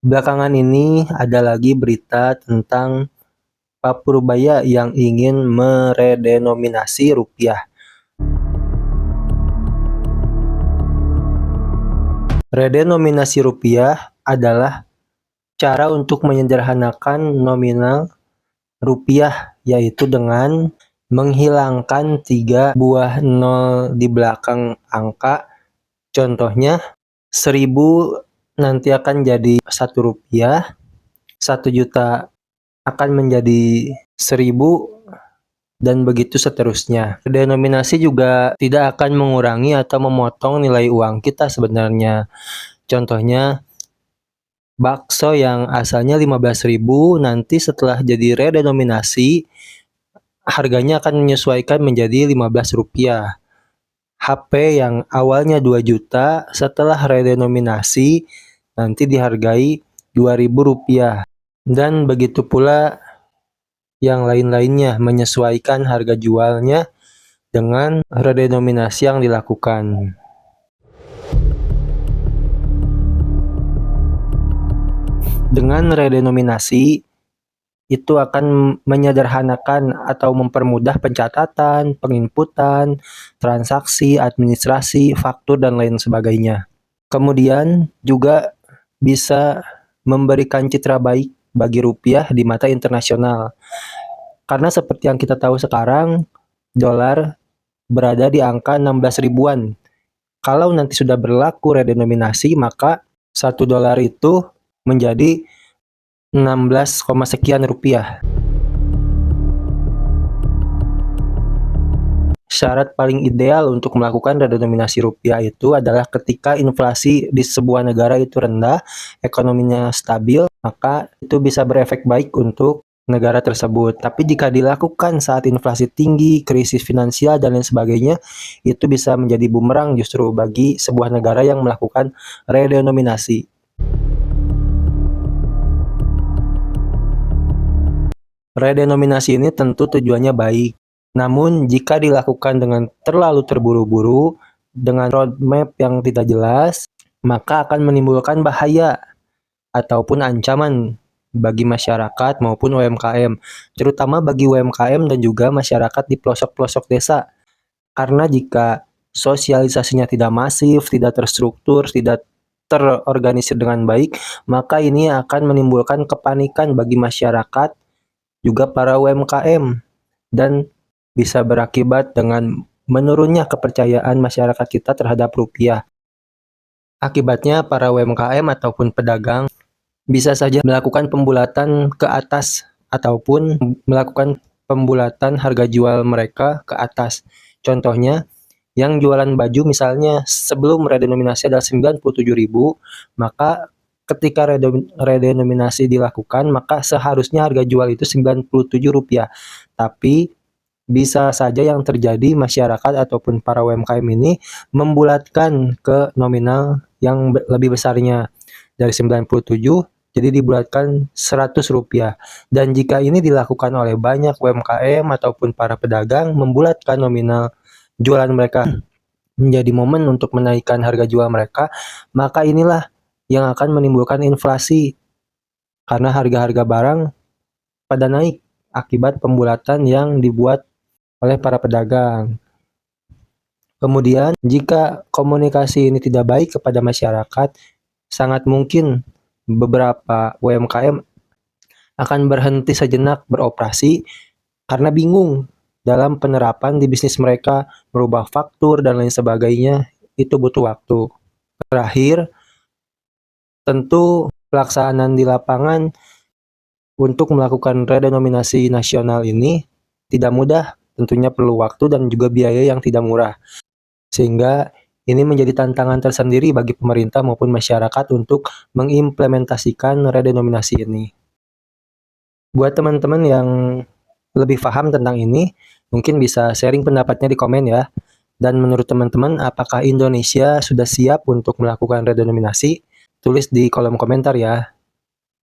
Belakangan ini ada lagi berita tentang Pak Purbaya yang ingin meredenominasi rupiah. Redenominasi rupiah adalah cara untuk menyederhanakan nominal rupiah, yaitu dengan menghilangkan 3 buah nol di belakang angka. Contohnya 1000 nanti akan jadi 1 rupiah, 1 juta akan menjadi 1000, dan begitu seterusnya. Denominasi juga tidak akan mengurangi atau memotong nilai uang kita sebenarnya. Contohnya, bakso yang asalnya 15.000 nanti setelah jadi redenominasi, harganya akan menyesuaikan menjadi 15 rupiah. HP yang awalnya 2 juta setelah redenominasi nanti dihargai 2.000 rupiah. Dan begitu pula yang lain-lainnya, menyesuaikan harga jualnya dengan redenominasi yang dilakukan. Dengan redenominasi, itu akan menyederhanakan atau mempermudah pencatatan, penginputan, transaksi, administrasi, faktur, dan lain sebagainya. Kemudian juga bisa memberikan citra baik bagi rupiah di mata internasional. Karena seperti yang kita tahu sekarang, dolar berada di angka 16 ribuan. Kalau nanti sudah berlaku redenominasi, maka 1 dolar itu menjadi 16, sekian rupiah. Syarat paling ideal untuk melakukan redenominasi rupiah itu adalah ketika inflasi di sebuah negara itu rendah, ekonominya stabil, maka itu bisa berefek baik untuk negara tersebut. Tapi jika dilakukan saat inflasi tinggi, krisis finansial, dan lain sebagainya, itu bisa menjadi bumerang justru bagi sebuah negara yang melakukan redenominasi. Redenominasi ini tentu tujuannya baik. Namun, jika dilakukan dengan terlalu terburu-buru, dengan roadmap yang tidak jelas, maka akan menimbulkan bahaya ataupun ancaman bagi masyarakat maupun UMKM, terutama bagi UMKM dan juga masyarakat di pelosok-pelosok desa. Karena jika sosialisasinya tidak masif, tidak terstruktur, tidak terorganisir dengan baik, maka ini akan menimbulkan kepanikan bagi masyarakat, juga para UMKM, dan bisa berakibat dengan menurunnya kepercayaan masyarakat kita terhadap rupiah. Akibatnya para UMKM ataupun pedagang bisa saja melakukan pembulatan ke atas ataupun melakukan pembulatan harga jual mereka ke atas. Contohnya, yang jualan baju misalnya sebelum redenominasi adalah 97.000, maka ketika redenominasi dilakukan, maka seharusnya harga jual itu 97 rupiah. Tapi bisa saja yang terjadi masyarakat ataupun para UMKM ini membulatkan ke nominal yang lebih besarnya dari 97 jadi dibulatkan 100 rupiah. Dan jika ini dilakukan oleh banyak UMKM ataupun para pedagang membulatkan nominal jualan mereka menjadi momen untuk menaikkan harga jual mereka, maka inilah yang akan menimbulkan inflasi karena harga-harga barang pada naik akibat pembulatan yang dibuat oleh para pedagang. Kemudian, jika komunikasi ini tidak baik kepada masyarakat, sangat mungkin beberapa UMKM akan berhenti sejenak beroperasi karena bingung dalam penerapan di bisnis mereka, merubah faktur dan lain sebagainya, itu butuh waktu. Terakhir, tentu pelaksanaan di lapangan untuk melakukan redenominasi nasional ini tidak mudah. Tentunya perlu waktu dan juga biaya yang tidak murah. Sehingga ini menjadi tantangan tersendiri bagi pemerintah maupun masyarakat untuk mengimplementasikan redenominasi ini. Buat teman-teman yang lebih paham tentang ini, mungkin bisa sharing pendapatnya di komen ya. Dan menurut teman-teman, apakah Indonesia sudah siap untuk melakukan redenominasi? Tulis di kolom komentar ya.